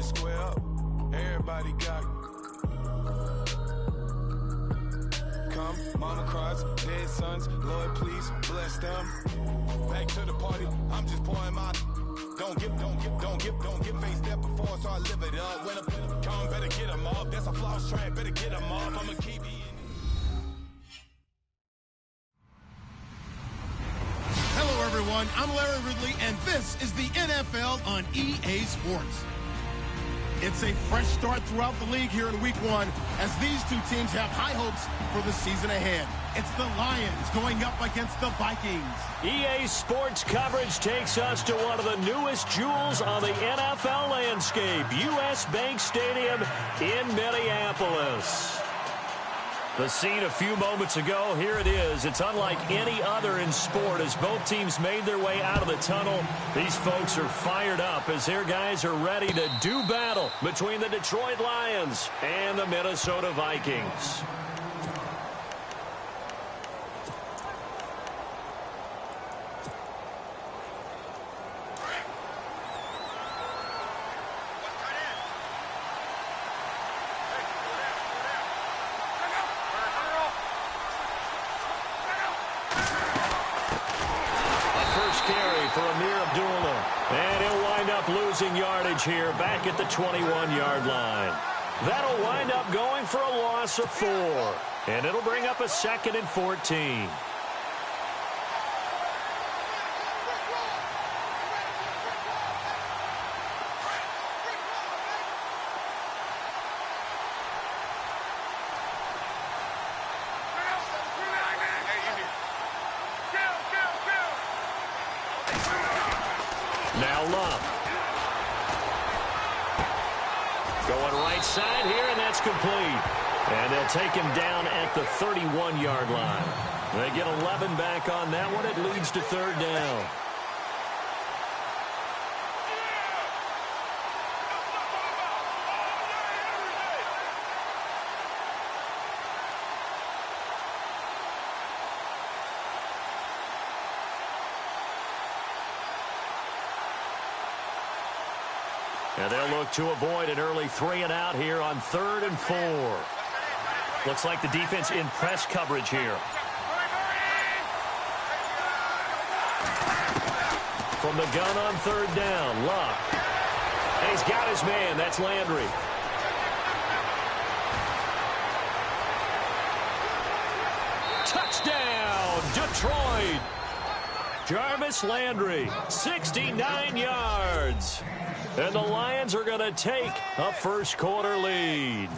to square up. Everybody got come, mama cries, dead sons, Lord please bless them. Back to the party, I'm just pouring my. Don't get face step before, so I live it up. When a come, better get them up. That's a floss track, better get them up. I'ma keep you in. Hello, everyone. I'm Larry Ridley, and this is the NFL on EA Sports. It's a fresh start throughout the league here in Week 1 as these two teams have high hopes for the season ahead. It's the Lions going up against the Vikings. EA Sports coverage takes us to one of the newest jewels on the NFL landscape, US Bank Stadium in Minneapolis. The scene a few moments ago, here it is. It's unlike any other in sport as both teams made their way out of the tunnel. These folks are fired up as their guys are ready to do battle between the Detroit Lions and the Minnesota Vikings. Losing yardage here back at the 21-yard line. That'll wind up going for a loss of 4. And it'll bring up a 2nd and 14. Now Love. Going right side here, and that's complete. And they'll take him down at the 31-yard line. They get 11 back on that one. It leads to 3rd down. And they'll look to avoid an early 3-and-out here on 3rd and 4. Looks like the defense in press coverage here. From the gun on 3rd down, Luck. And he's got his man. That's Landry. Touchdown, Detroit. Jarvis Landry, 69 yards. And the Lions are going to take a first-quarter lead.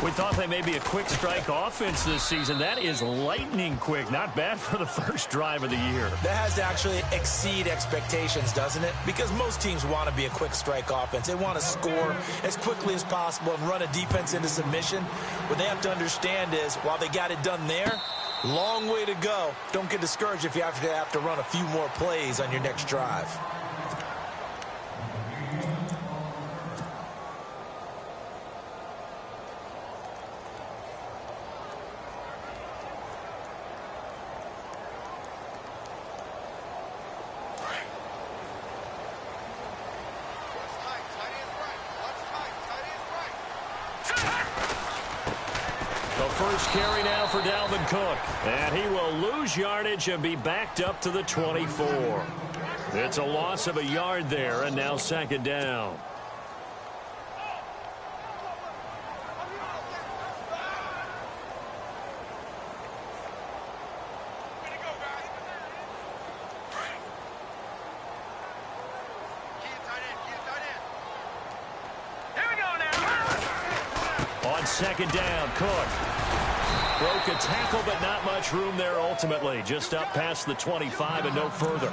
We thought they may be a quick strike offense this season. That is lightning quick. Not bad for the first drive of the year. That has to actually exceed expectations, doesn't it? Because most teams want to be a quick strike offense. They want to score as quickly as possible and run a defense into submission. What they have to understand is, while they got it done there, long way to go. Don't get discouraged if you have to run a few more plays on your next drive. First carry now for Dalvin Cook. And he will lose yardage and be backed up to the 24. It's a loss of a yard there, and now 2nd down. On 2nd down, Cook. Broke a tackle, but not much room there ultimately. Just up past the 25 and no further.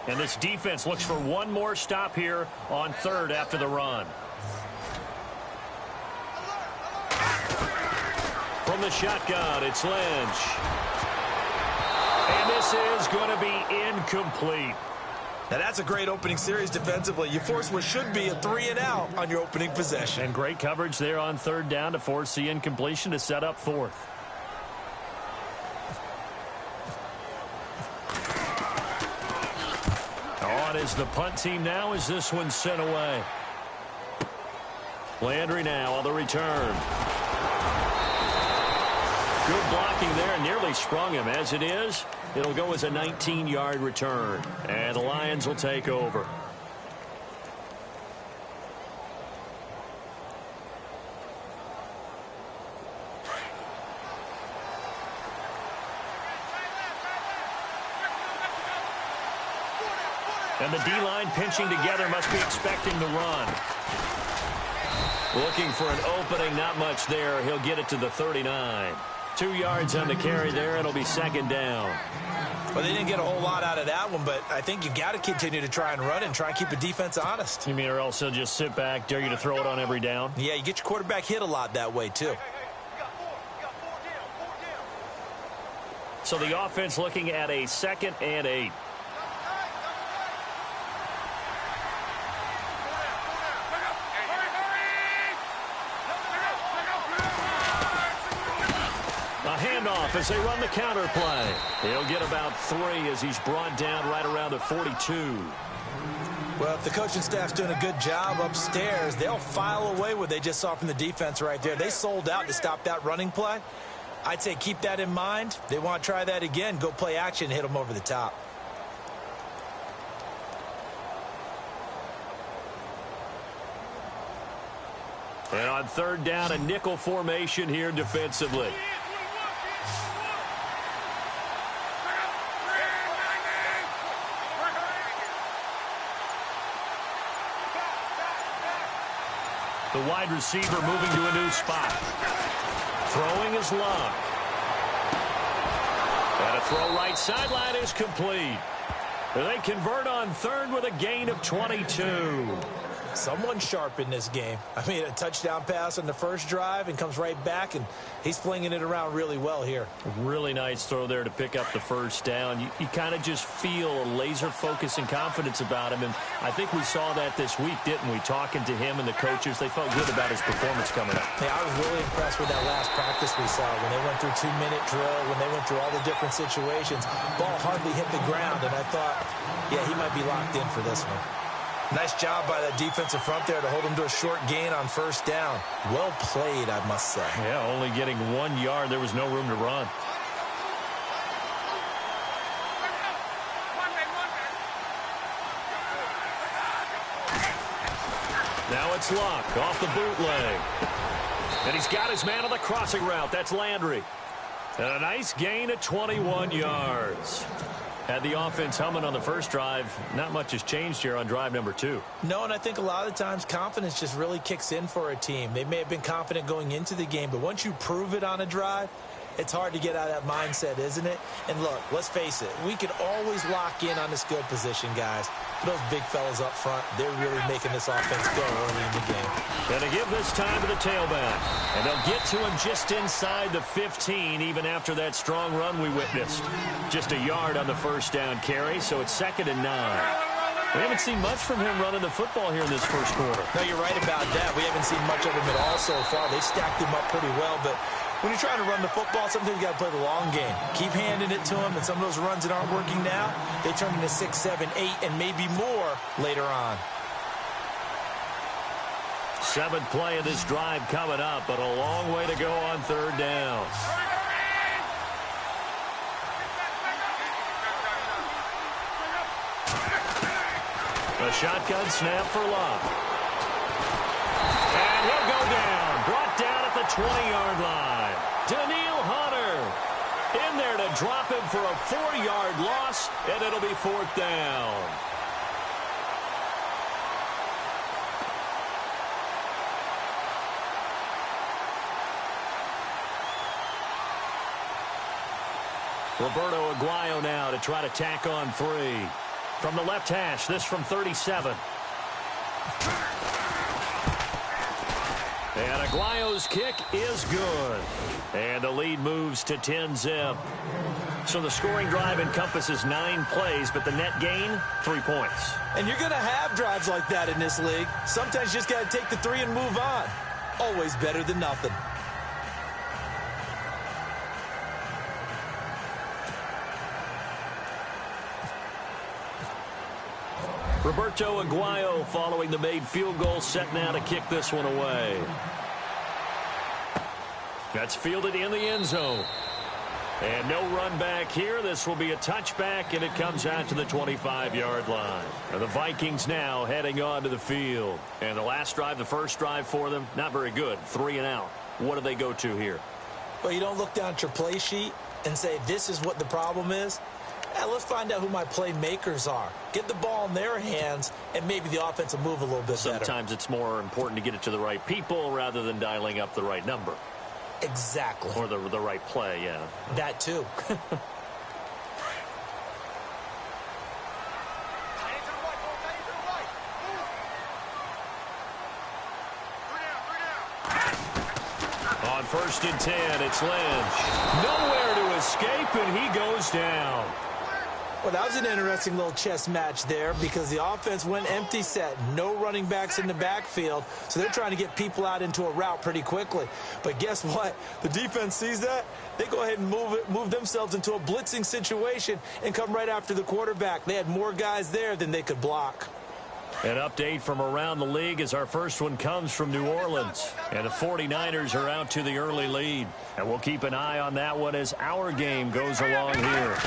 And this defense looks for one more stop here on 3rd after the run. From the shotgun, it's Lynch. And this is going to be incomplete. Now, that's a great opening series defensively. You force what should be a 3-and-out on your opening possession. And great coverage there on third down to force the incompletion to set up fourth. On is the punt team now as this one's sent away. Landry now on the return. Good blocking there, and nearly sprung him. As it is, it'll go as a 19-yard return. And the Lions will take over. And the D-line pinching together, must be expecting to run. Looking for an opening, not much there. He'll get it to the 39. 2 yards on the carry there. It'll be second down. Well, they didn't get a whole lot out of that one, but I think you've got to continue to try and run and try and keep the defense honest. You mean or else he'll just sit back, dare you to throw it on every down? Yeah, you get your quarterback hit a lot that way, too. So the offense looking at a 2nd and 8. Handoff as they run the counter play. He'll get about 3 as he's brought down right around the 42. Well, if the coaching staff's doing a good job upstairs, they'll file away what they just saw from the defense right there. They sold out to stop that running play. I'd say keep that in mind. They want to try that again. Go play action, hit them over the top. And on third down, a nickel formation here defensively. The wide receiver moving to a new spot. Throwing is Luck. And a throw right sideline is complete. They convert on third with a gain of 22. Someone sharp in this game. I mean, a touchdown pass on the first drive and comes right back, and he's flinging it around really well here. Really nice throw there to pick up the first down. You kind of just feel a laser focus and confidence about him, and I think we saw that this week, didn't we? Talking to him and the coaches, they felt good about his performance coming up. Yeah, I was really impressed with that last practice we saw when they went through 2-minute drill, when they went through all the different situations. Ball hardly hit the ground, and I thought, yeah, he might be locked in for this one. Nice job by that defensive front there to hold him to a short gain on first down. Well played, I must say. Yeah, only getting 1 yard. There was no room to run. Now it's Luck off the bootleg. And he's got his man on the crossing route. That's Landry. And a nice gain of 21 yards. Had the offense humming on the first drive. Not much has changed here on drive number 2. No, and I think a lot of times confidence just really kicks in for a team. They may have been confident going into the game, but once you prove it on a drive, it's hard to get out of that mindset, isn't it? And look, let's face it, we can always lock in on the skill position, guys. Those big fellas up front, they're really making this offense go early in the game. Going to give this time to the tailback. And they'll get to him just inside the 15, even after that strong run we witnessed. Just a yard on the first down carry, so it's 2nd and 9. We haven't seen much from him running the football here in this first quarter. No, you're right about that. We haven't seen much of him at all so far. They've stacked him up pretty well, but when you're trying to run the football, sometimes you got to play the long game. Keep handing it to him, and some of those runs that aren't working now, they turn into 6, 7, 8, and maybe more later on. 7th play of this drive coming up, but a long way to go on third down. A shotgun snap for Luck. And he'll go down. Brought down at the 20-yard line. Daniil Hunter in there to drop him for a 4-yard loss, and it'll be 4th down. Roberto Aguayo now to try to tack on 3. From the left hash, this from 37. And Aguayo's kick is good. And the lead moves to 10-zip. So the scoring drive encompasses 9 plays, but the net gain, 3 points. And you're going to have drives like that in this league. Sometimes you just got to take the 3 and move on. Always better than nothing. Roberto Aguayo following the made field goal, set now to kick this one away. That's fielded in the end zone. And no run back here. This will be a touchback, and it comes out to the 25-yard line. And the Vikings now heading on to the field. And the last drive, the first drive for them, not very good. 3 and out. What do they go to here? Well, you don't look down at your play sheet and say, this is what the problem is. Let's find out who my playmakers are. Get the ball in their hands, and maybe the offense will move a little bit better. Sometimes it's more important to get it to the right people rather than dialing up the right number. Exactly. Or the right play, yeah. That too. On 1st and 10, it's Lynch. Nowhere to escape, and he goes down. Well, that was an interesting little chess match there because the offense went empty set. No running backs in the backfield, so they're trying to get people out into a route pretty quickly. But guess what? The defense sees that. They go ahead and move themselves into a blitzing situation and come right after the quarterback. They had more guys there than they could block. An update from around the league as our first one comes from New Orleans. And the 49ers are out to the early lead. And we'll keep an eye on that one as our game goes along here.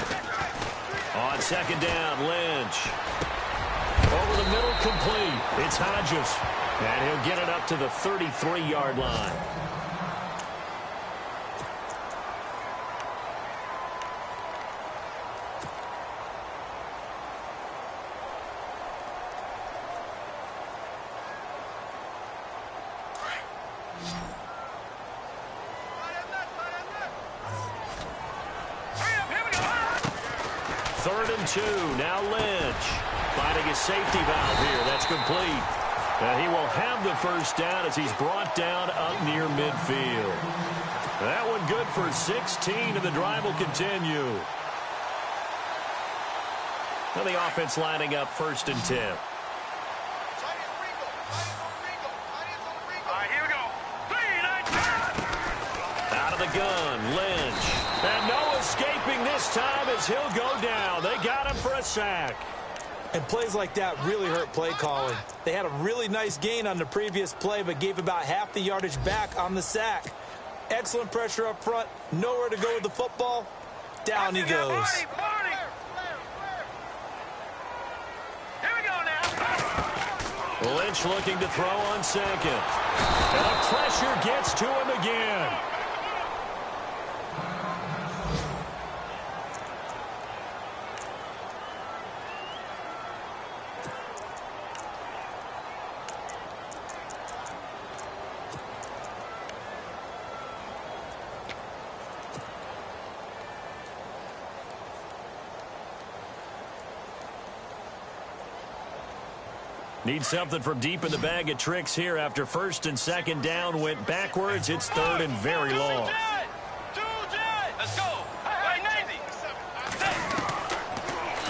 On 2nd down, Lynch. Over the middle, complete. It's Hodges. And he'll get it up to the 33-yard line. Now Lynch finding his safety valve here. That's complete. And he will have the first down as he's brought down up near midfield. That one good for 16, and the drive will continue. Now the offense lining up 1st and 10. All right, here we go. Out of the gun, Lynch. And no escaping this time as he'll go down. They got him for a sack. And plays like that really hurt play calling. They had a really nice gain on the previous play, but gave about half the yardage back on the sack. Excellent pressure up front. Nowhere to go with the football. Down he goes. Here we go now. Lynch looking to throw on 2nd. And the pressure gets to him again. Need something from deep in the bag of tricks here after 1st and 2nd down went backwards. It's 3rd and very long. Let's go.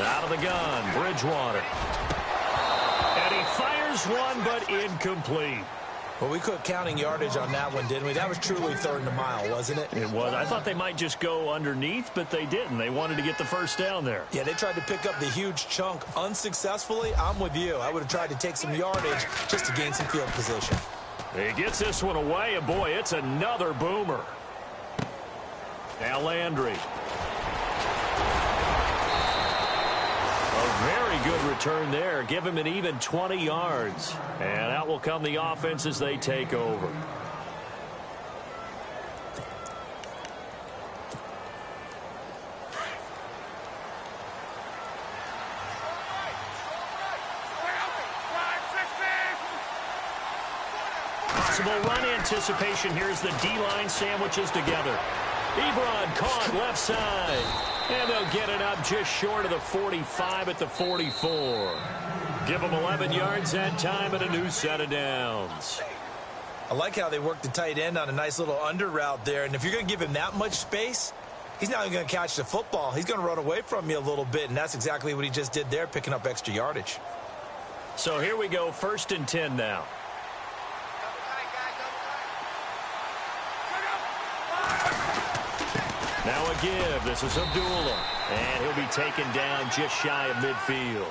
Out of the gun, Bridgewater. And he fires one, but incomplete. Well, we quit counting yardage on that one, didn't we? That was truly 3rd and a mile, wasn't it? It was. I thought they might just go underneath, but they didn't. They wanted to get the first down there. Yeah, they tried to pick up the huge chunk unsuccessfully. I'm with you. I would have tried to take some yardage just to gain some field position. He gets this one away, and boy, it's another boomer. Now Landry. A very good return there. Give him an even 20 yards. And out will come the offense as they take over. Possible run anticipation. Here's the D-line sandwiches together. Ebron caught left side. And they'll get it up just short of the 45 at the 44. Give them 11 yards that time and a new set of downs. I like how they worked the tight end on a nice little under route there. And if you're going to give him that much space, he's not even going to catch the football. He's going to run away from me a little bit, and that's exactly what he just did there, picking up extra yardage. So here we go, 1st and 10 now. Now a give. This is Abdullah. And he'll be taken down just shy of midfield.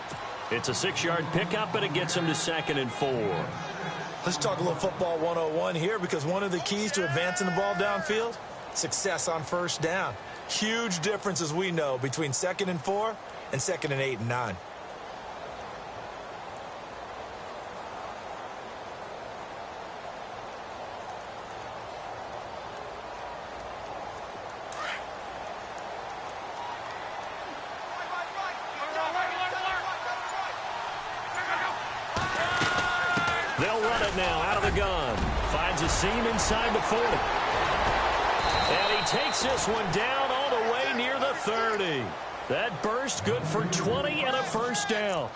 It's a 6-yard pickup, and it gets him to 2nd and 4. Let's talk a little football 101 here, because one of the keys to advancing the ball downfield, success on 1st down. Huge difference, as we know, between 2nd and 4 and 2nd and 8 and 9. They'll run it now out of the gun. Finds a seam inside the 40. And he takes this one down all the way near the 30. That burst good for 20 and a 1st down.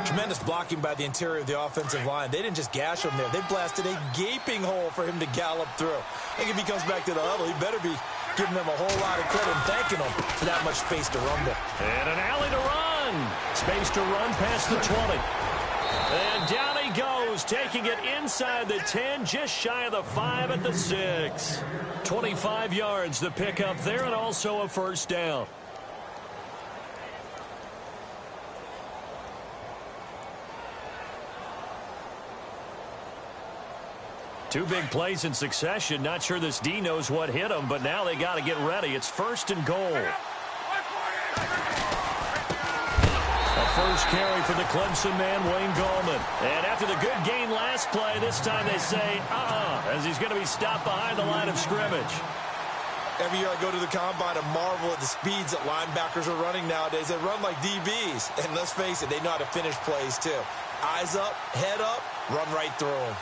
Tremendous blocking by the interior of the offensive line. They didn't just gash him there. They blasted a gaping hole for him to gallop through. I think if he comes back to the huddle, he better be giving them a whole lot of credit and thanking them for that much space to rumble. And an alley to run. Space to run past the 20. And down he goes, taking it inside the 10, just shy of the 5 at the 6. 25 yards the pickup there, and also a 1st down. Two big plays in succession. Not sure this D knows what hit him, but now they got to get ready. It's 1st and goal. First carry for the Clemson man, Wayne Gallman. And after the good gain last play, this time they say, as he's going to be stopped behind the line of scrimmage. Every year I go to the combine and marvel at the speeds that linebackers are running nowadays. They run like DBs. And let's face it, they know how to finish plays too. Eyes up, head up, run right through them.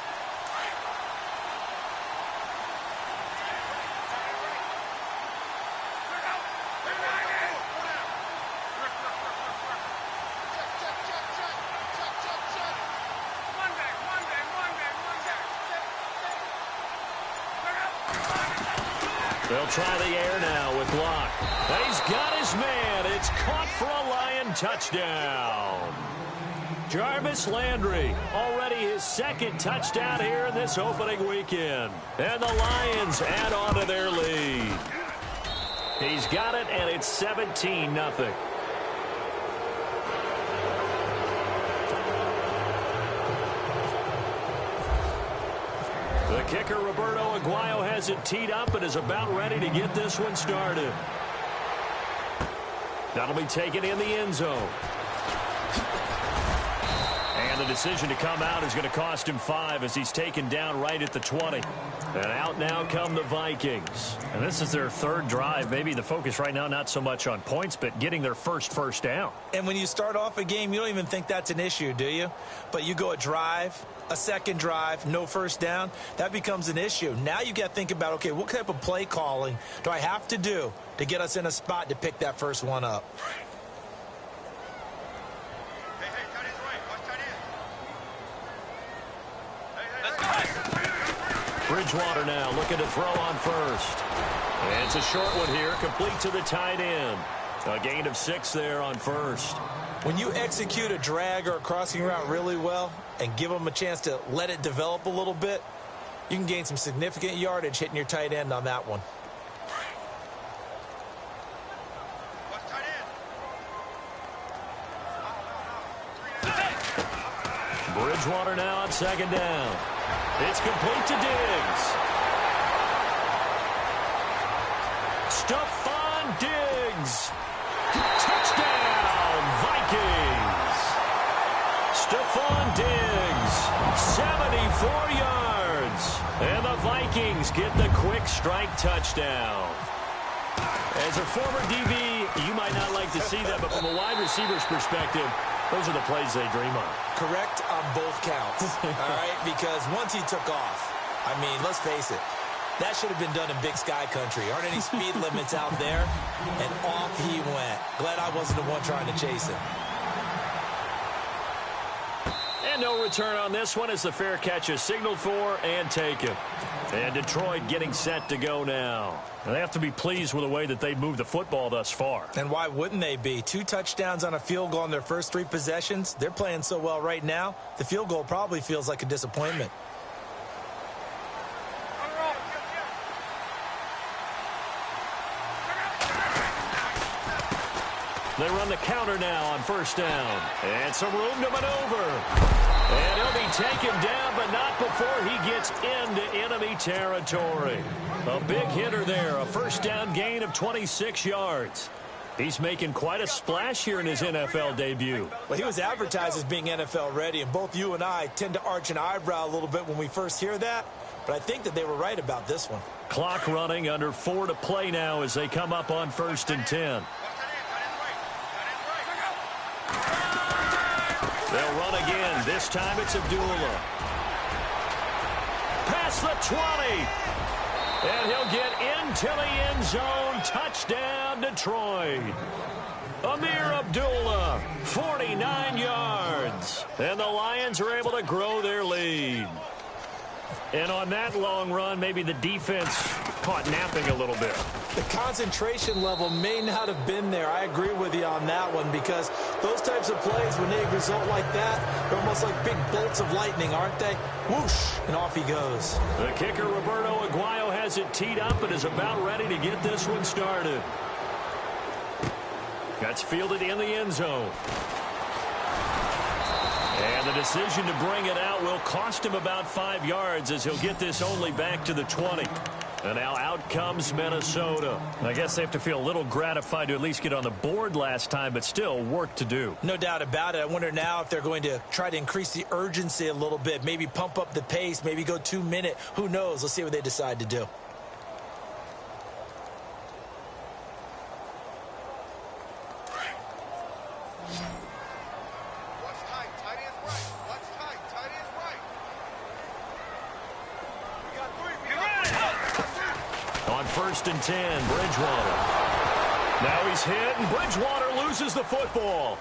They'll try the air now with Locke. And he's got his man. It's caught for a Lion touchdown. Jarvis Landry, already his 2nd touchdown here in this opening weekend. And the Lions add on to their lead. He's got it, and it's 17-0. The kicker, Roberto Aguayo, has it teed up and is about ready to get this one started. That'll be taken in the end zone. And the decision to come out is going to cost him 5 as he's taken down right at the 20. And out now come the Vikings. And this is their 3rd drive. Maybe the focus right now not so much on points, but getting their first down. And when you start off a game, you don't even think that's an issue, do you? But you go a drive, a 2nd drive, no 1st down, that becomes an issue. Now you got to think about, okay, what type of play calling do I have to do to get us in a spot to pick that first one up? Bridgewater now looking to throw on 1st. And it's a short one here, complete to the tight end. A gain of 6 there on 1st. When you execute a drag or a crossing route really well and give them a chance to let it develop a little bit, you can gain some significant yardage hitting your tight end on that one. Bridgewater now on 2nd down. It's complete to Diggs. Stephon Diggs. Touchdown, Vikings. Stephon Diggs, 74 yards. And the Vikings get the quick strike touchdown. As a former DB, you might not like to see that, but from a wide receiver's perspective, those are the plays they dream of. Correct on both counts, all right? Because once he took off, I mean, let's face it, that should have been done in Big Sky Country. Aren't any speed limits out there? And off he went. Glad I wasn't the one trying to chase him. And And no return on this one as the fair catch is signaled for and taken. And Detroit getting set to go now. And they have to be pleased with the way that they've moved the football thus far. And why wouldn't they be? 2 touchdowns on a field goal in their first 3 possessions. They're playing so well right now, the field goal probably feels like a disappointment. They run the counter now on first down. And some room to maneuver. And he'll be taken down, but not before he gets into enemy territory. A big hitter there, a first down gain of 26 yards. He's making quite a splash here in his NFL debut. Well, he was advertised as being NFL ready, and both you and I tend to arch an eyebrow a little bit when we first hear that. But I think that they were right about this one. Clock running, under 4 to play now as they come up on first and 10. They'll run again. This time it's Abdullah. Past the 20. And he'll get into the end zone. Touchdown, Detroit. Amir Abdullah, 49 yards. And the Lions are able to grow their lead. And on that long run, maybe the defense caught napping a little bit. The concentration level may not have been there. I agree with you on that one, because those types of plays, when they result like that, they're almost like big bolts of lightning, aren't they? Whoosh, and off he goes. The kicker, Roberto Aguayo, has it teed up and is about ready to get this one started. That's fielded in the end zone. And the decision to bring it out will cost him about 5 yards, as he'll get this only back to the 20. And now out comes Minnesota. I guess they have to feel a little gratified to at least get on the board last time, but still work to do. No doubt about it. I wonder now if they're going to try to increase the urgency a little bit, maybe pump up the pace, maybe go 2-minute. Who knows? Let's see what they decide to do. First and 10, Bridgewater. Now he's hit, and Bridgewater loses the football.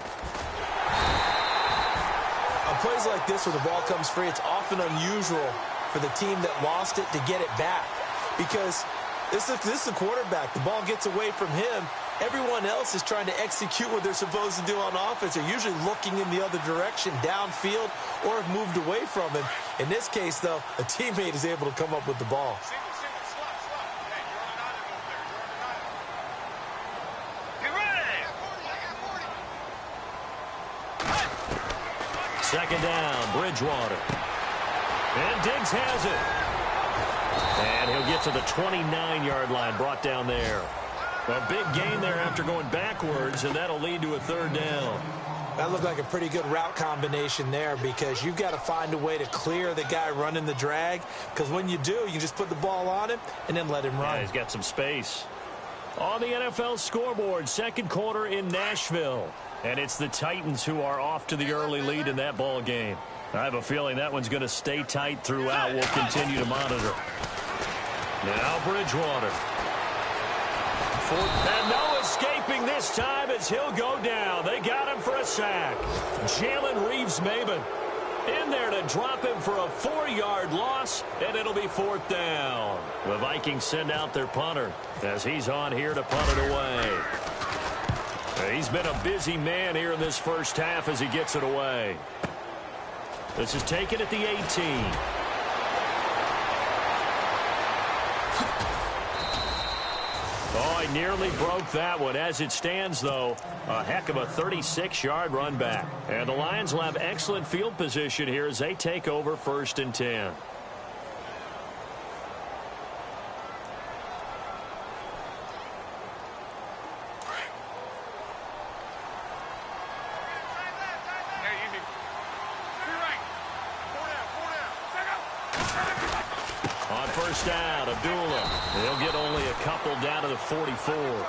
On plays like this where the ball comes free, it's often unusual for the team that lost it to get it back, because this is the quarterback. The ball gets away from him. Everyone else is trying to execute what they're supposed to do on offense. They're usually looking in the other direction, downfield, or have moved away from him. In this case, though, a teammate is able to come up with the ball. Second down, Bridgewater. And Diggs has it. And he'll get to the 29-yard line, brought down there. A big gain there after going backwards, and that'll lead to a third down. That looked like a pretty good route combination there, because you've got to find a way to clear the guy running the drag, because when you do, you just put the ball on him and then let him run. Yeah, he's got some space. On the NFL scoreboard, second quarter in Nashville. And it's the Titans who are off to the early lead in that ball game. I have a feeling that one's going to stay tight throughout. We'll continue to monitor. Now Bridgewater. And no escaping this time as he'll go down. They got him for a sack. Jalen Reeves-Maybin in there to drop him for a 4-yard loss, and it'll be fourth down. The Vikings send out their punter as he's on here to punt it away. He's been a busy man here in this first half as he gets it away. This is taken at the 18. Oh, he nearly broke that one. As it stands, though, a heck of a 36-yard run back. And the Lions will have excellent field position here as they take over first and 10. Down, Abdullah. They'll get only a couple down to the 44. Well,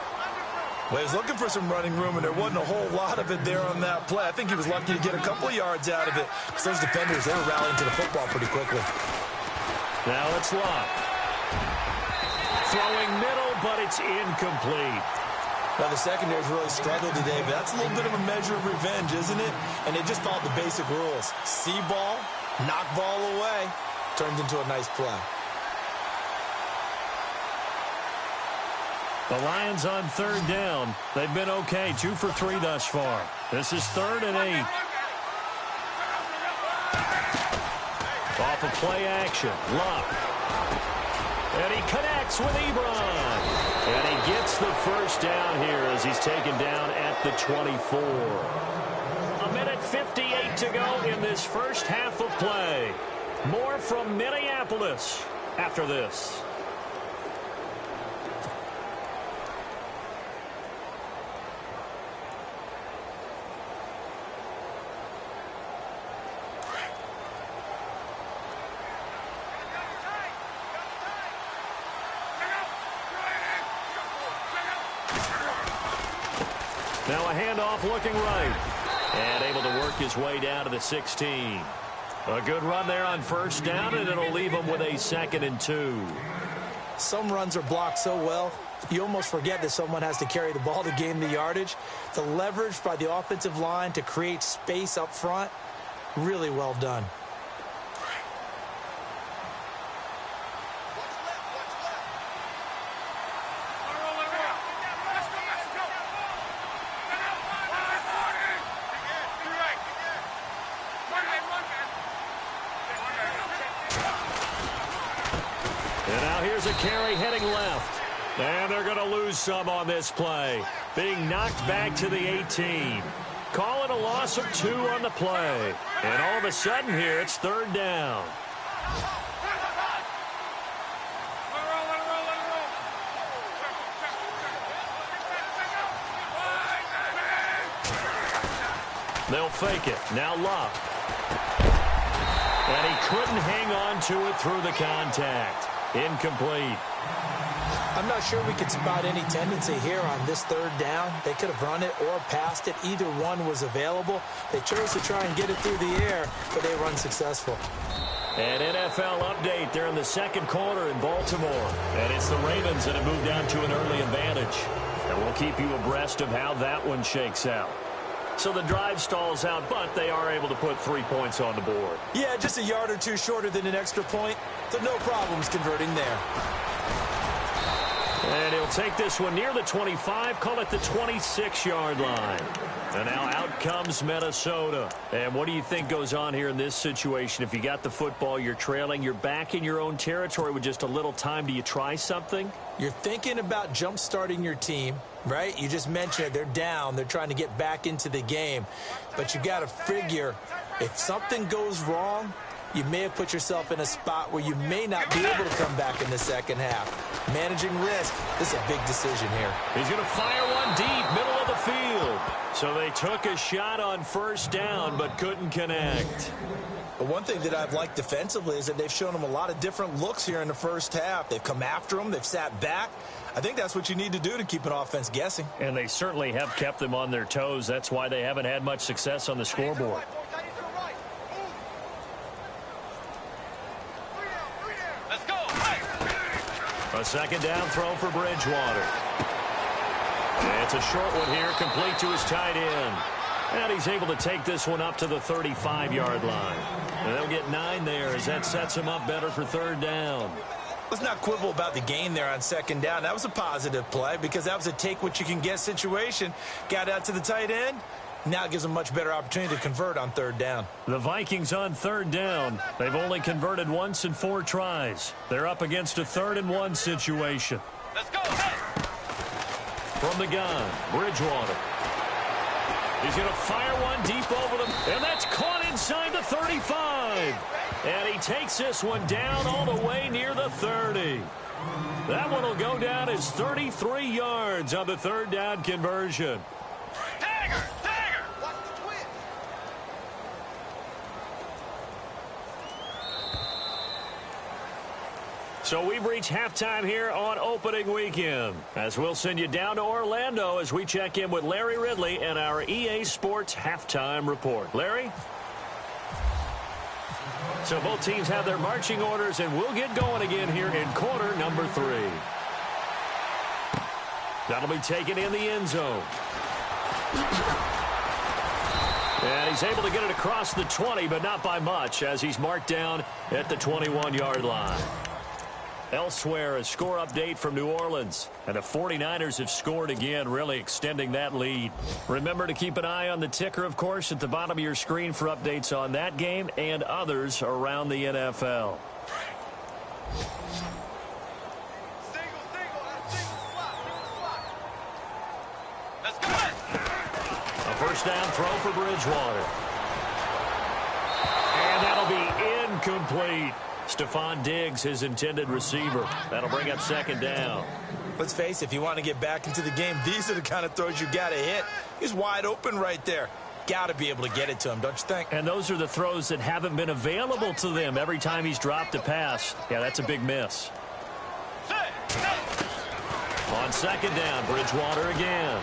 he was looking for some running room, and there wasn't a whole lot of it there on that play. I think he was lucky to get a couple of yards out of it, because those defenders, they were rallying to the football pretty quickly. Now it's Locke. Throwing middle, but it's incomplete. Well, the secondary's really struggled today, but that's a little bit of a measure of revenge, isn't it? And they just followed the basic rules. See ball, knock ball away, turned into a nice play. The Lions on third down. They've been okay, 2 for 3 thus far. This is 3rd and 8. Off of play action, Luck. And he connects with Ebron. And he gets the first down here as he's taken down at the 24. 1:58 to go in this first half of play. More from Minneapolis after this. Now a handoff looking right. And able to work his way down to the 16. A good run there on first down, and it'll leave him with a 2nd and 2. Some runs are blocked so well, you almost forget that someone has to carry the ball to gain the yardage. The leverage by the offensive line to create space up front, really well done. Here's a carry heading left. And they're going to lose some on this play. Being knocked back to the 18. Call it a loss of 2 on the play. And all of a sudden here, it's 3rd down. They'll fake it. Now Luck. And he couldn't hang on to it through the contact. Incomplete. I'm not sure we could spot any tendency here on this 3rd down. They could have run it or passed it. Either one was available. They chose to try and get it through the air, but they were unsuccessful. An NFL update. They're in the 2nd quarter in Baltimore. And it's the Ravens that have moved down to an early advantage. And we'll keep you abreast of how that one shakes out. So the drive stalls out, but they are able to put 3 points on the board. Yeah, just a yard or 2 shorter than an extra point. So no problems converting there. And he'll take this one near the 25, call it the 26-yard line. And now out comes Minnesota. And what do you think goes on here in this situation? If you got the football, you're trailing, you're back in your own territory with just a little time. Do you try something? You're thinking about jump-starting your team, right? You just mentioned it. They're down. They're trying to get back into the game. But you got to figure if something goes wrong, you may have put yourself in a spot where you may not be able to come back in the second half. Managing risk, this is a big decision here. He's going to fire one deep, middle of the field. So they took a shot on first down, but couldn't connect. But one thing that I've liked defensively is that they've shown them a lot of different looks here in the first half. They've come after them. They've sat back. I think that's what you need to do to keep an offense guessing. And they certainly have kept them on their toes. That's why they haven't had much success on the scoreboard. Let's go. A 2nd down throw for Bridgewater. It's a short one here, complete to his tight end. And he's able to take this one up to the 35-yard line. And they'll get 9 there as that sets him up better for 3rd down. Let's not quibble about the gain there on 2nd down. That was a positive play because that was a take-what-you-can-get situation. Got out to the tight end. Now it gives them a much better opportunity to convert on 3rd down. The Vikings on 3rd down. They've only converted once in 4 tries. They're up against a 3rd and 1 situation. Let's go. Hey. From the gun, Bridgewater. He's going to fire one deep over them, and that's caught inside the 35. And he takes this one down all the way near the 30. That one will go down as 33 yards on the 3rd down conversion. Tiger. So we've reached halftime here on opening weekend, as we'll send you down to Orlando as we check in with Larry Ridley and our EA Sports halftime report. Larry? So both teams have their marching orders, and we'll get going again here in quarter number 3. That'll be taken in the end zone. And he's able to get it across the 20, but not by much, as he's marked down at the 21-yard line. Elsewhere, a score update from New Orleans. And the 49ers have scored again, really extending that lead. Remember to keep an eye on the ticker, of course, at the bottom of your screen for updates on that game and others around the NFL. First down throw for Bridgewater. And that'll be incomplete. Stephon Diggs, his intended receiver. That'll bring up second down. Let's face it, if you want to get back into the game, these are the kind of throws you got to hit. He's wide open right there. Got to be able to get it to him, don't you think? And those are the throws that haven't been available to them every time he's dropped a pass. Yeah, that's a big miss. On second down, Bridgewater again.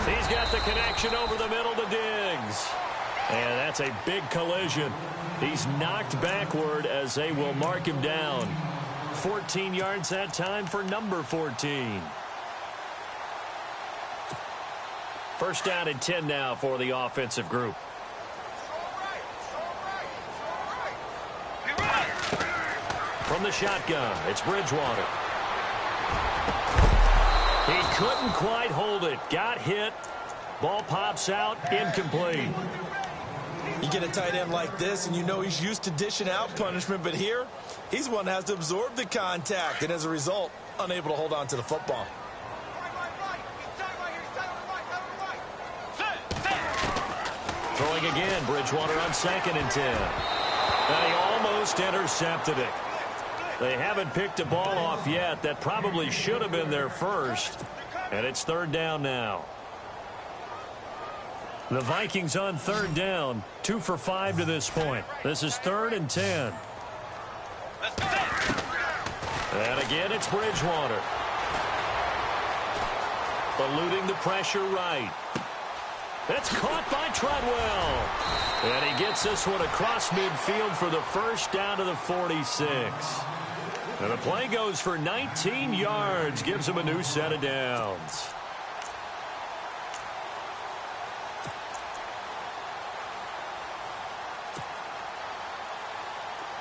He's got the connection over the middle to Diggs. And that's a big collision. He's knocked backward as they will mark him down. 14 yards that time for number 14. First down and 10 now for the offensive group. From the shotgun, it's Bridgewater. He couldn't quite hold it. Got hit. Ball pops out. Incomplete. You get a tight end like this, and you know he's used to dishing out punishment, but here, he's one that has to absorb the contact, and as a result, unable to hold on to the football. Throwing again, Bridgewater on second and 10. And he almost intercepted it. They haven't picked a ball off yet. That probably should have been their first. And it's third down now. The Vikings on third down, 2 for 5 to this point. This is third and 10. And again, it's Bridgewater. Eluding the pressure right. That's caught by Treadwell. And he gets this one across midfield for the first down to the 46. And the play goes for 19 yards, gives him a new set of downs.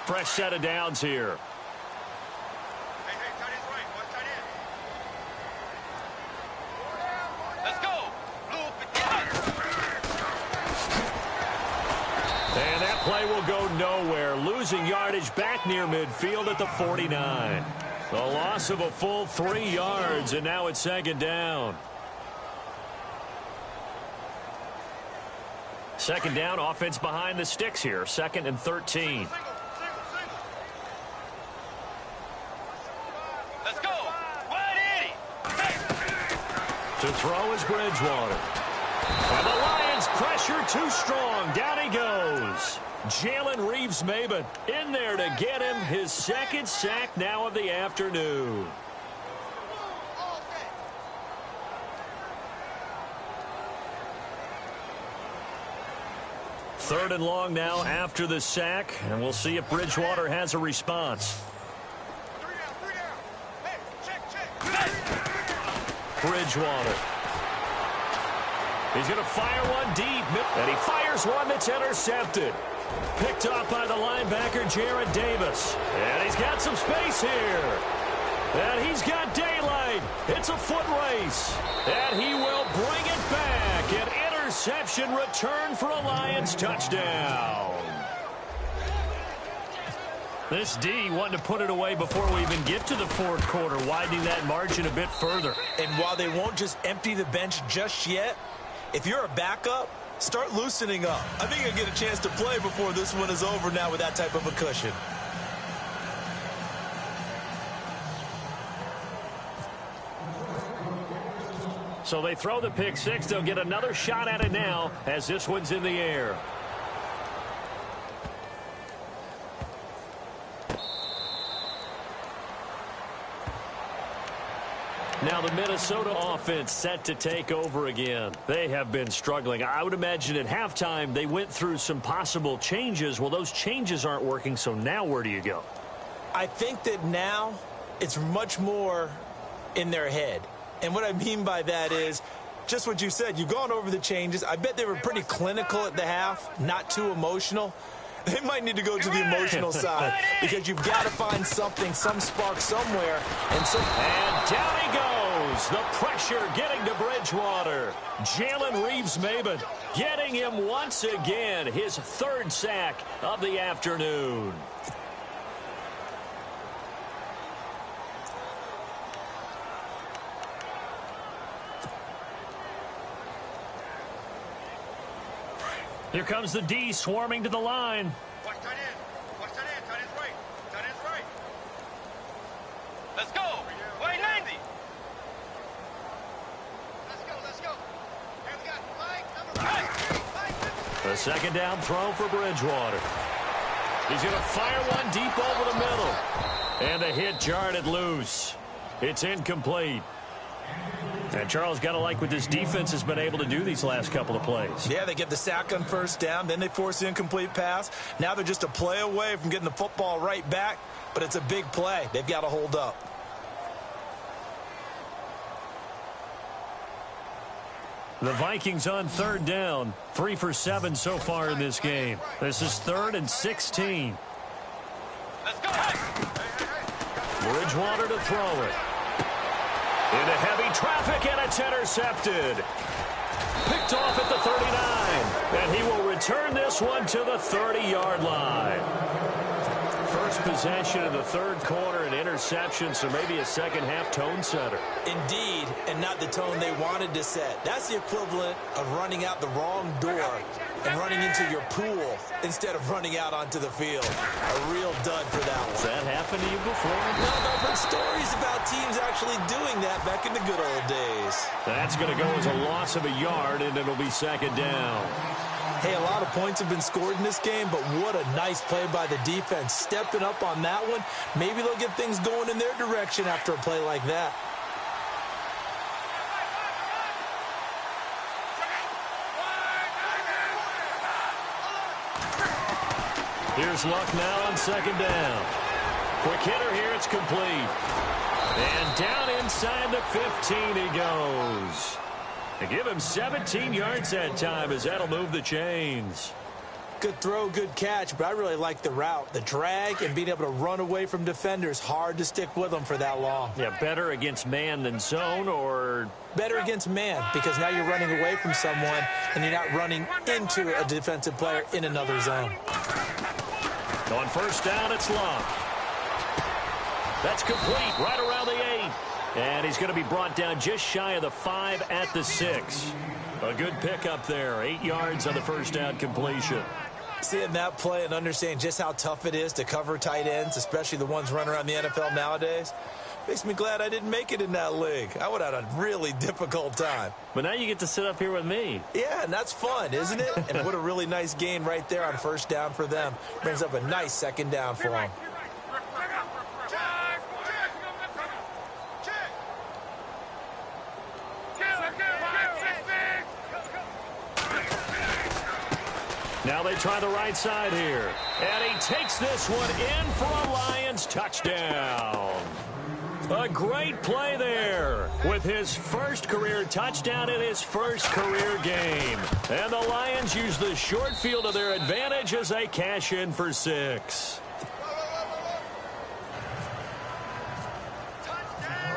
Fresh set of downs here. Let's go. And that play will go nowhere. Losing yardage back near midfield at the 49. The loss of a full 3 yards, and now it's second down. Second down, offense behind the sticks here. Second and 13. Let's go. Wide 80. To throw is Bridgewater. And the Lions pressure too strong. Down he goes. Jalen Reeves-Maybin in there to get him his second sack now of the afternoon. Third and long now after the sack, and we'll see if Bridgewater has a response. Bridgewater. He's going to fire one deep, and he fires one that's intercepted. Picked off by the linebacker, Jarrad Davis. And he's got some space here. And he's got daylight. It's a foot race. And he will bring it back. An interception return for a Lions touchdown. This D wanting to put it away before we even get to the fourth quarter, widening that margin a bit further. And while they won't just empty the bench just yet, if you're a backup, start loosening up. I think you'll get a chance to play before this one is over now with that type of a cushion. So they throw the pick six. They'll get another shot at it now as this one's in the air. Now the Minnesota offense set to take over again. They have been struggling. I would imagine at halftime they went through some possible changes. Well, those changes aren't working, so now where do you go? I think that now it's much more in their head. And what I mean by that is just what you said. You've gone over the changes. I bet they were pretty clinical at the half, not too emotional. They might need to go to the emotional side because you've got to find something, some spark somewhere. And down he goes. The pressure getting to Bridgewater. Jalen Reeves-Maybin getting him once again his third sack of the afternoon. Here comes the D swarming to the line. Watch tight end. Watch tight end. Tight end's right. Tight end's right. Let's go. Wait, 90. Let's go. Let's go. Here we got Mike. A second down throw for Bridgewater. He's going to fire one deep over the middle. And the hit jarred it loose. It's incomplete. And Charles, got to like what this defense has been able to do these last couple of plays. Yeah, they get the sack on first down, then they force the incomplete pass. Now they're just a play away from getting the football right back, but it's a big play. They've got to hold up. The Vikings on third down, 3 for 7 so far in this game. This is 3rd and 16. Let's go. Bridgewater to throw it. Into heavy traffic, and it's intercepted. Picked off at the 39. And he will return this one to the 30-yard line. First possession of the third quarter, an interception, so maybe a second-half tone setter. Indeed, and not the tone they wanted to set. That's the equivalent of running out the wrong door and running into your pool instead of running out onto the field. A real dud for that one. Has that happened to you before? No, I've heard stories about teams actually doing that back in the good old days. That's going to go as a loss of a yard, and it'll be second down. Hey, a lot of points have been scored in this game, but what a nice play by the defense. Stepping up on that one, maybe they'll get things going in their direction after a play like that. Here's Luck now on second down. Quick hitter here, it's complete. And down inside the 15 he goes. They give him 17 yards that time as that'll move the chains. Good throw, good catch, but I really like the route. The drag and being able to run away from defenders, hard to stick with them for that long. Yeah, better against man than zone, or? Better against man, because now you're running away from someone and you're not running into a defensive player in another zone. On first down, it's Luck. That's complete right around the 8. And he's going to be brought down just shy of the 5 at the 6. A good pickup there. 8 yards on the first down completion. Seeing that play and understanding just how tough it is to cover tight ends, especially the ones running around the NFL nowadays, makes me glad I didn't make it in that league. I would have had a really difficult time. But now you get to sit up here with me. Yeah, and that's fun, isn't it? And what a really nice gain right there on first down for them. Brings up a nice second down for them. Now they try the right side here. And he takes this one in for a Lions touchdown. A great play there with his first career touchdown in his first career game. And the Lions use the short field to their advantage as they cash in for 6.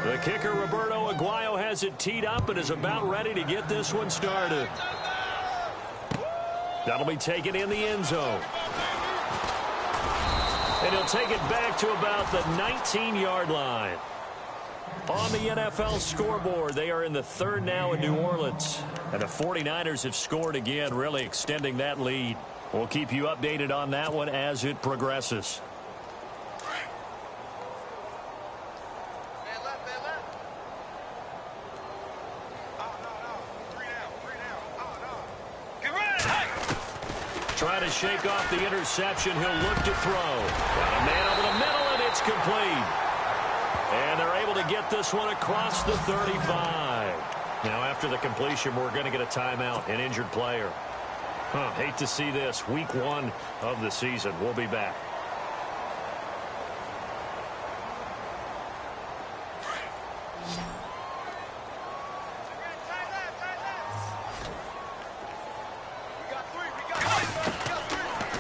The kicker, Roberto Aguayo, has it teed up and is about ready to get this one started. That'll be taken in the end zone. And he'll take it back to about the 19-yard line. On the NFL scoreboard, they are in the 3rd now in New Orleans. And the 49ers have scored again, really extending that lead. We'll keep you updated on that one as it progresses. Trying to shake off the interception. He'll look to throw. Got a man over the middle, and it's complete. And they're able to get this one across the 35. Now, after the completion, we're going to get a timeout, an injured player. Hate to see this. Week 1 of the season. We'll be back.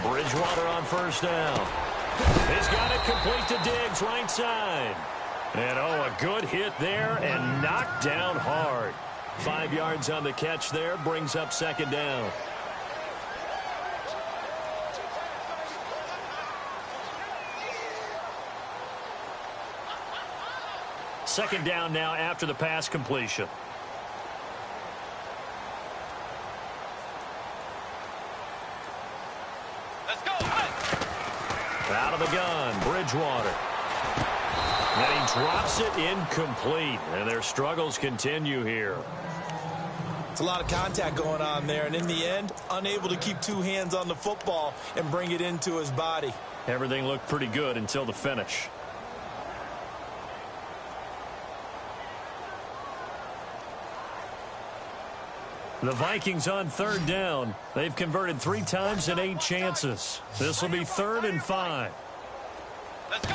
Bridgewater on first down. He's got it complete to Diggs, right side. And, a good hit there and knocked down hard. 5 yards on the catch there, brings up second down. Second down now after the pass completion. Let's go. Out of the gun, Bridgewater. And he drops it incomplete, and their struggles continue here. It's a lot of contact going on there, and in the end, unable to keep two hands on the football and bring it into his body. Everything looked pretty good until the finish. The Vikings on third down. They've converted 3 times in 8 chances. This will be 3rd and 5. Let's go.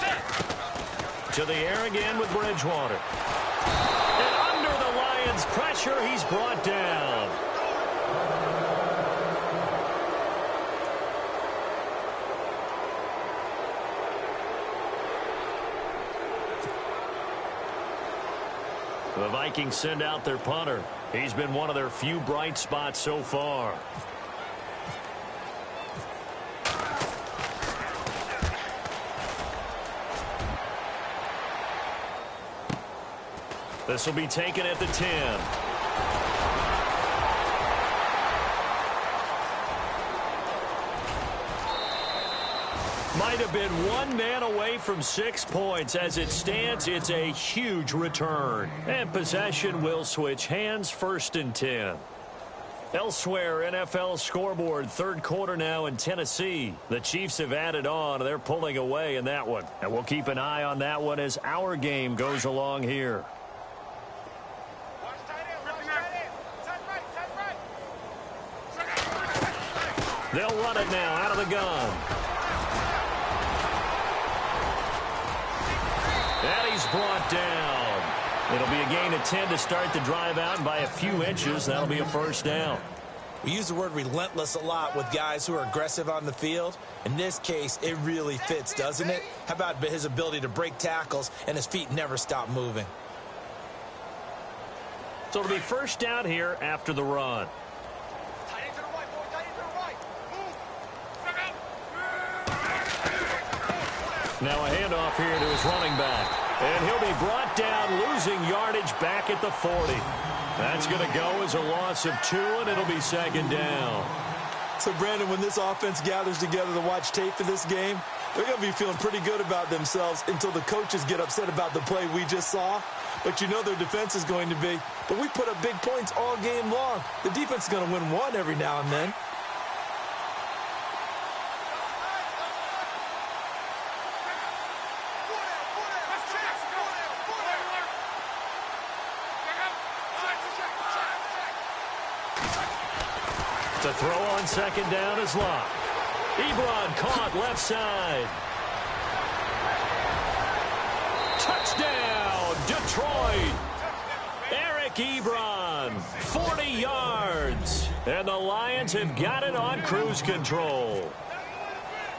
To the air again with Bridgewater. And under the Lions' pressure, he's brought down. The Vikings send out their punter. He's been one of their few bright spots so far. This will be taken at the 10. Might have been 1 man away from 6 points. As it stands, it's a huge return. And possession will switch hands, 1st and 10. Elsewhere, NFL scoreboard, 3rd quarter now in Tennessee. The Chiefs have added on. They're pulling away in that one. And we'll keep an eye on that one as our game goes along here. They'll run it now out of the gun. And he's brought down. It'll be a gain of 10 to start the drive out, and by a few inches, that'll be a 1st down. We use the word relentless a lot with guys who are aggressive on the field. In this case, it really fits, doesn't it? How about his ability to break tackles and his feet never stop moving? So it'll be 1st down here after the run. Tight end to the right, boy. Tight end to the right. Move. Now a handoff here to his running back. And he'll be brought down, losing yardage back at the 40. That's going to go as a loss of 2, and it'll be 2nd down. So, Brandon, when this offense gathers together to watch tape for this game, they're going to be feeling pretty good about themselves until the coaches get upset about the play we just saw. But you know their defense is going to be. But we put up big points all game long. The defense is going to win one every now and then. The throw on 2nd down is locked. Ebron caught left side. Touchdown, Detroit. Eric Ebron, 40 yards. And the Lions have got it on cruise control.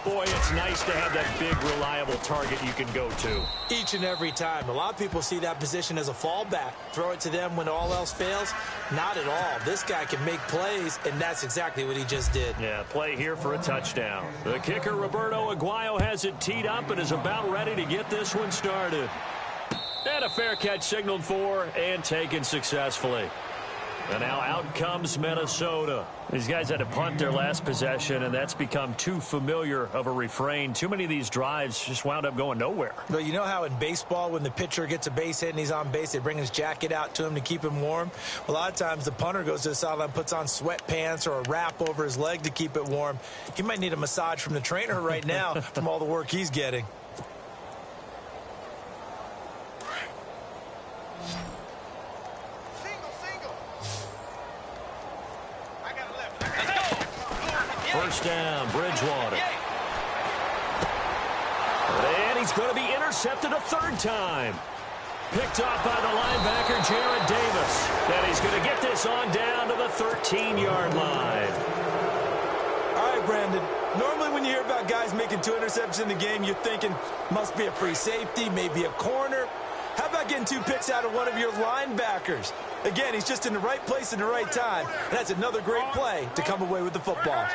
Boy, it's nice to have that big, reliable target you can go to. Each and every time. A lot of people see that position as a fallback. Throw it to them when all else fails. Not at all. This guy can make plays, and that's exactly what he just did. Yeah, play here for a touchdown. The kicker, Roberto Aguayo, has it teed up and is about ready to get this one started. And a fair catch signaled for and taken successfully. And now out comes Minnesota. These guys had to punt their last possession, and that's become too familiar of a refrain. Too many of these drives just wound up going nowhere. But you know how in baseball, when the pitcher gets a base hit and he's on base, they bring his jacket out to him to keep him warm? A lot of times the punter goes to the sideline, puts on sweatpants or a wrap over his leg to keep it warm. He might need a massage from the trainer right now from all the work he's getting. First down, Bridgewater. And he's going to be intercepted a 3rd time. Picked off by the linebacker, Jared Davis. And he's going to get this on down to the 13-yard line. All right, Brandon. Normally when you hear about guys making 2 interceptions in the game, you're thinking must be a free safety, maybe a corner. How about getting 2 picks out of one of your linebackers? Again, he's just in the right place at the right time. And that's another great play to come away with the football.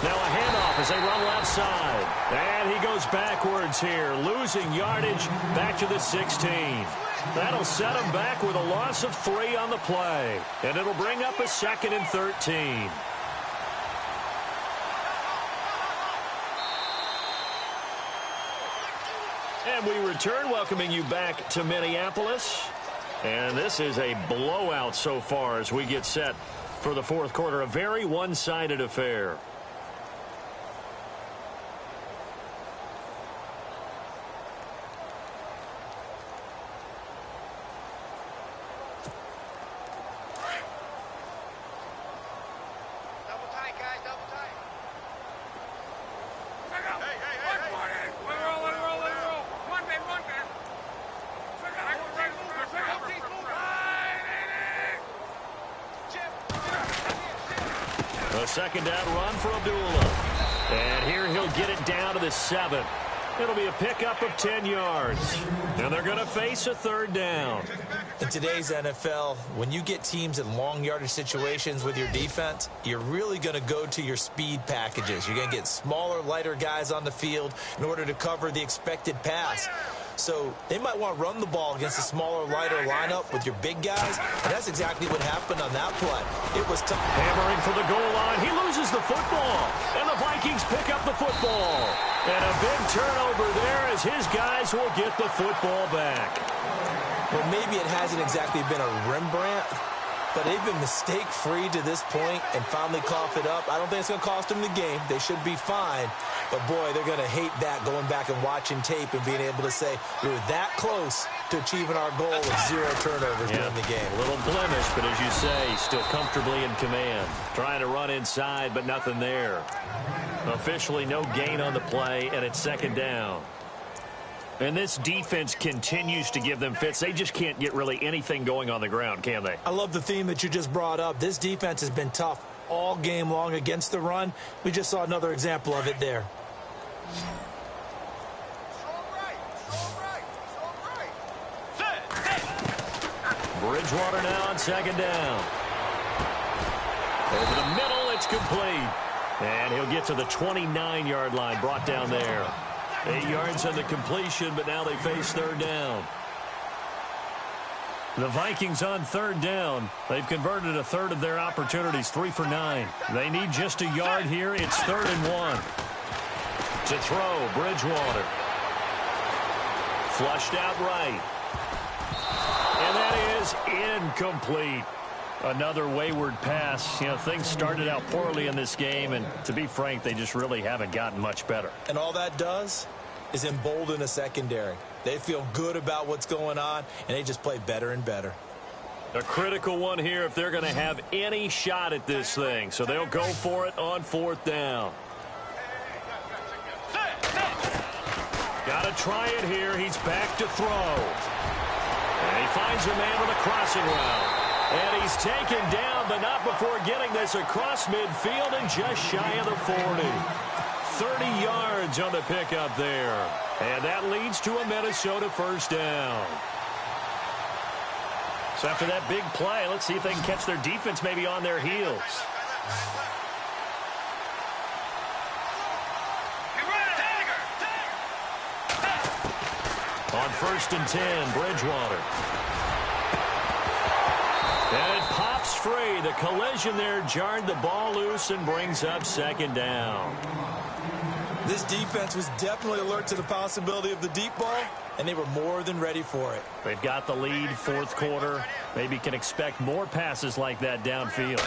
Now a handoff as they run left side. And he goes backwards here, losing yardage back to the 16. That'll set him back with a loss of 3 on the play. And it'll bring up a 2nd and 13. And we return, welcoming you back to Minneapolis. And this is a blowout so far as we get set for the 4th quarter. A very one-sided affair. Double tight, guys, double tight. A 2nd down run for Abdullah. And here he'll get it down to the 7. It'll be a pickup of 10 yards. And they're going to face a 3rd down. In today's NFL, when you get teams in long yardage situations with your defense, you're really going to go to your speed packages. You're going to get smaller, lighter guys on the field in order to cover the expected pass. So they might want to run the ball against a smaller, lighter lineup with your big guys. And that's exactly what happened on that play. It was tough. Hammering for the goal line. He loses the football. And the Vikings pick up the football. And a big turnover there as his guys will get the football back. Well, maybe it hasn't exactly been a Rembrandt, but they've been mistake-free to this point and finally cough it up. I don't think it's going to cost them the game. They should be fine. But, boy, they're going to hate that, going back and watching tape and being able to say, we were that close to achieving our goal of 0 turnovers during the game. A little blemish, but as you say, still comfortably in command. Trying to run inside, but nothing there. Officially no gain on the play, and it's 2nd down. And this defense continues to give them fits. They just can't get really anything going on the ground, can they? I love the theme that you just brought up. This defense has been tough all game long against the run. We just saw another example of it there. Bridgewater now on 2nd down. Over the middle, it's complete. And he'll get to the 29-yard line, brought down there. 8 yards on the completion, but now they face 3rd down. The Vikings on 3rd down. They've converted a 1/3 of their opportunities, 3 for 9. They need just a yard here. It's 3rd and 1. To throw, Bridgewater. Flushed out right. And that is incomplete. Another wayward pass. You know, things started out poorly in this game, and to be frank, they just really haven't gotten much better. And all that does is embolden a secondary. They feel good about what's going on, and they just play better and better. A critical one here if they're going to have any shot at this thing. So they'll go for it on 4th down. Got to try it here. He's back to throw. And he finds a man on the crossing route. And he's taken down, but not before getting this across midfield and just shy of the 40. 30 yards on the pickup there. And that leads to a Minnesota 1st down. So after that big play, let's see if they can catch their defense maybe on their heels. On 1st and 10, Bridgewater. And it pops free. The collision there jarred the ball loose and brings up 2nd down. This defense was definitely alert to the possibility of the deep ball, and they were more than ready for it. They've got the lead, 4th quarter. Maybe can expect more passes like that downfield.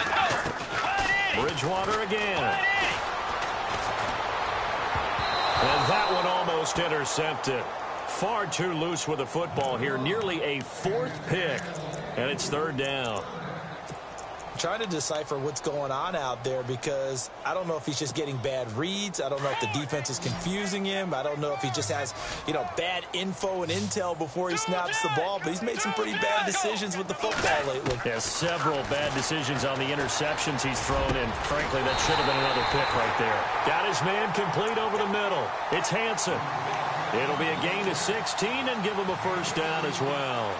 Bridgewater again. And that one almost intercepted. Far too loose with the football here. Nearly a 4th pick. And it's 3rd down. trying to decipher what's going on out there because I don't know if he's just getting bad reads. I don't know if the defense is confusing him. I don't know if he just has, bad info and intel before he snaps the ball. But he's made some pretty bad decisions with the football lately. Yeah, several bad decisions on the interceptions he's thrown, and frankly, that should have been another pick right there. Got his man complete over the middle. It's Hansen. It'll be a gain of 16 and give him a first down as well.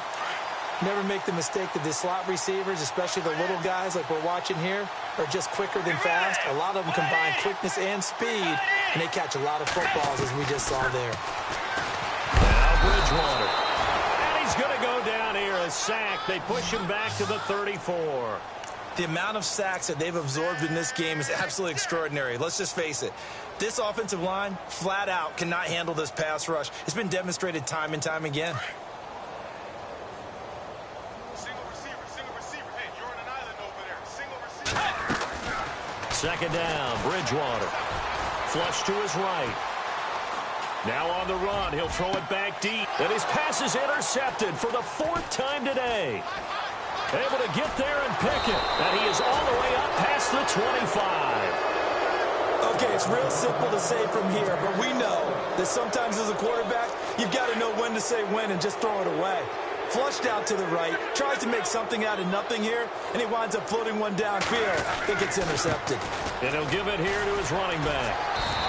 Never make the mistake that the slot receivers, especially the little guys like we're watching here, are just quicker than fast. A lot of them combine quickness and speed, and they catch a lot of footballs, as we just saw there. Now Bridgewater. And he's going to go down here, a sack. They push him back to the 34. The amount of sacks that they've absorbed in this game is absolutely extraordinary. Let's just face it. This offensive line, flat out, cannot handle this pass rush. It's been demonstrated time and time again. Second down, Bridgewater. Flush to his right. Now on the run, he'll throw it back deep. And his pass is intercepted for the 4th time today. Able to get there and pick it. And he is all the way up past the 25. Okay, it's real simple to say from here, but we know that sometimes as a quarterback, you've got to know when to say when and just throw it away. Flushed out to the right, tries to make something out of nothing here, and he winds up floating one downfield that gets intercepted. And he'll give it here to his running back.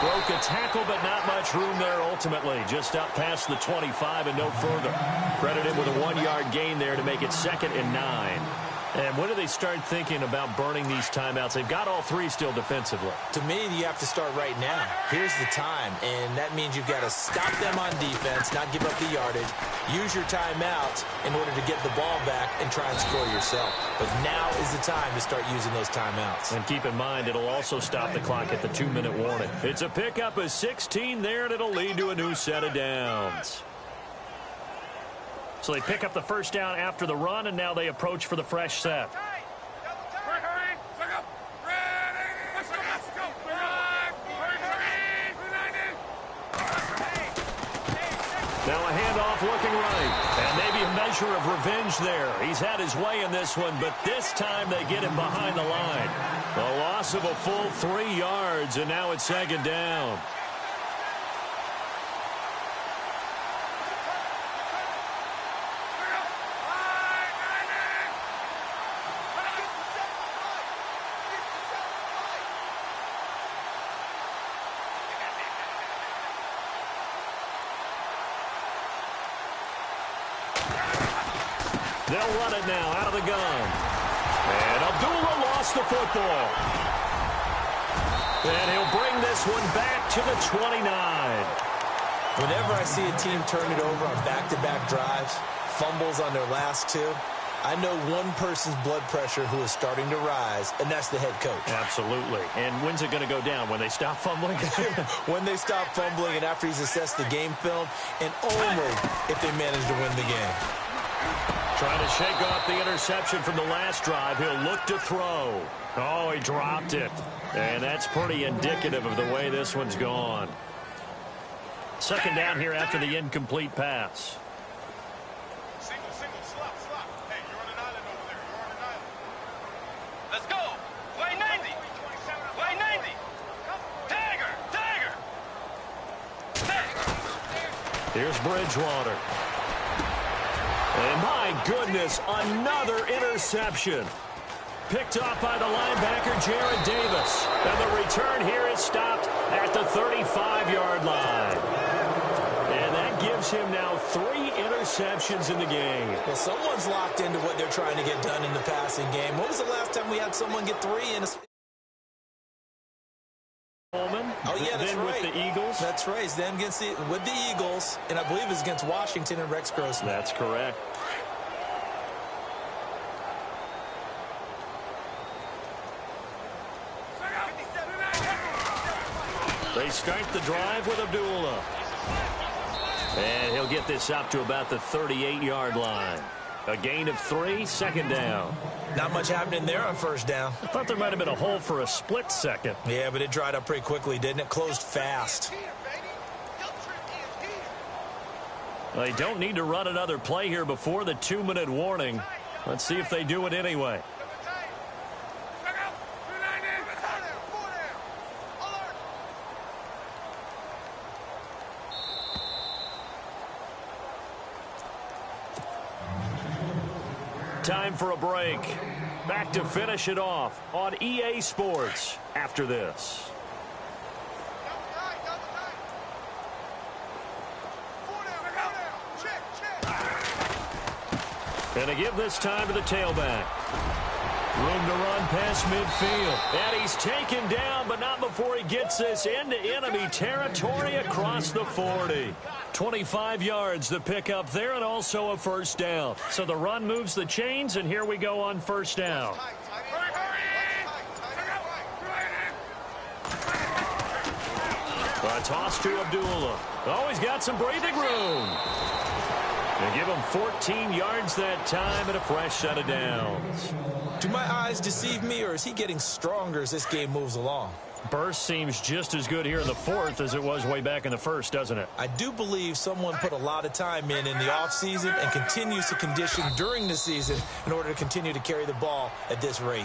Broke a tackle, but not much room there ultimately. Just out past the 25 and no further. Credit him with a 1-yard gain there to make it 2nd and 9. And when do they start thinking about burning these timeouts? They've got all 3 still defensively. To me, you have to start right now. Here's the time, and that means you've got to stop them on defense, not give up the yardage, use your timeouts in order to get the ball back and try and score yourself. But now is the time to start using those timeouts. And keep in mind, it'll also stop the clock at the 2-minute warning. It's a pickup of 16 there, and it'll lead to a new set of downs. So they pick up the first down after the run, and now they approach for the fresh set. Now a handoff looking right. And maybe a measure of revenge there. He's had his way in this one, but this time they get him behind the line. A loss of a full 3 yards, and now it's 2nd down. They'll run it now out of the gun. And Abdullah lost the football. And he'll bring this one back to the 29. Whenever I see a team turn it over on back-to-back drives, fumbles on their last 2, I know one person's blood pressure who is starting to rise, and that's the head coach. Absolutely. And when's it going to go down? When they stop fumbling? When they stop fumbling and after he's assessed the game film, and only if they manage to win the game. Trying to shake off the interception from the last drive. He'll look to throw. Oh, he dropped it. And that's pretty indicative of the way this one's gone. 2nd down here after the incomplete pass. Single, slop. Hey, you're on an island over there. You're on an island. Let's go. Play 90. Play 90. Tiger. Here's Bridgewater. And my goodness, another interception. Picked off by the linebacker, Jared Davis. And the return here is stopped at the 35-yard line. And that gives him now 3 interceptions in the game. Well, someone's locked into what they're trying to get done in the passing game. When was the last time we had someone get 3 in a... Oh, yeah, that's right. With the Eagles. That's right. It's then against with the Eagles, and I believe it's against Washington and Rex Grossman. That's correct. They start the drive with Abdullah. And he'll get this up to about the 38-yard line. A gain of 3, 2nd down. Not much happening there on first down. I thought there might have been a hole for a split second. Yeah, but it dried up pretty quickly, didn't it? Closed fast. They don't need to run another play here before the 2-minute warning. Let's see if they do it anyway. time for a break. Back to finish it off on EA Sports after this. And to give this time to the tailback. Room to run past midfield. And he's taken down, but not before he gets this into enemy territory across the 40. 25 yards to pick up there and also a first down. So the run moves the chains, and here we go on first down. A toss to Abdullah. Oh, he's got some breathing room. And give him 14 yards that time and a fresh set of downs. Do my eyes deceive me, or is he getting stronger as this game moves along? Burst seems just as good here in the fourth as it was way back in the first, doesn't it? I do believe someone put a lot of time in the offseason and continues to condition during the season in order to continue to carry the ball at this rate.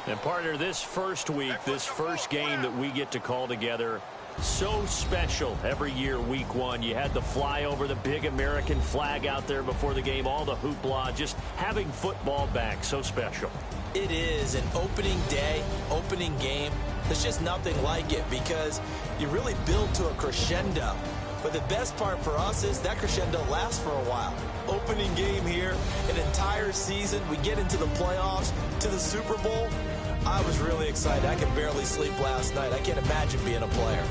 And partner, this first week, this first game that we get to call together, so special every year, week one. You had the flyover, the big American flag out there before the game, all the hoopla, just having football back, so special. It is an opening day, opening game. There's just nothing like it because you really build to a crescendo. But the best part for us is that crescendo lasts for a while. Opening game here, an entire season. We get into the playoffs, to the Super Bowl. I was really excited. I could barely sleep last night. I can't imagine being a player.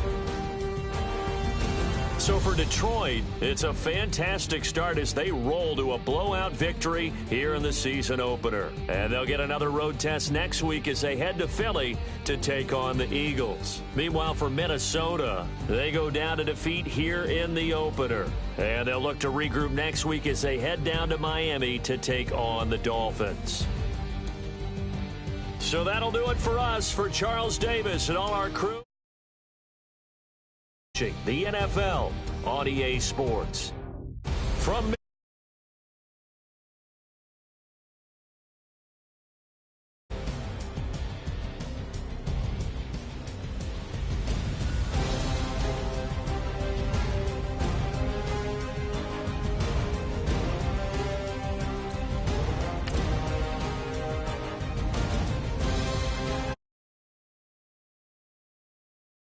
So for Detroit, it's a fantastic start as they roll to a blowout victory here in the season opener. And they'll get another road test next week as they head to Philly to take on the Eagles. Meanwhile, for Minnesota, they go down to defeat here in the opener. And they'll look to regroup next week as they head down to Miami to take on the Dolphins. So that'll do it for us. For Charles Davis and all our crew, the NFL on EA Sports. From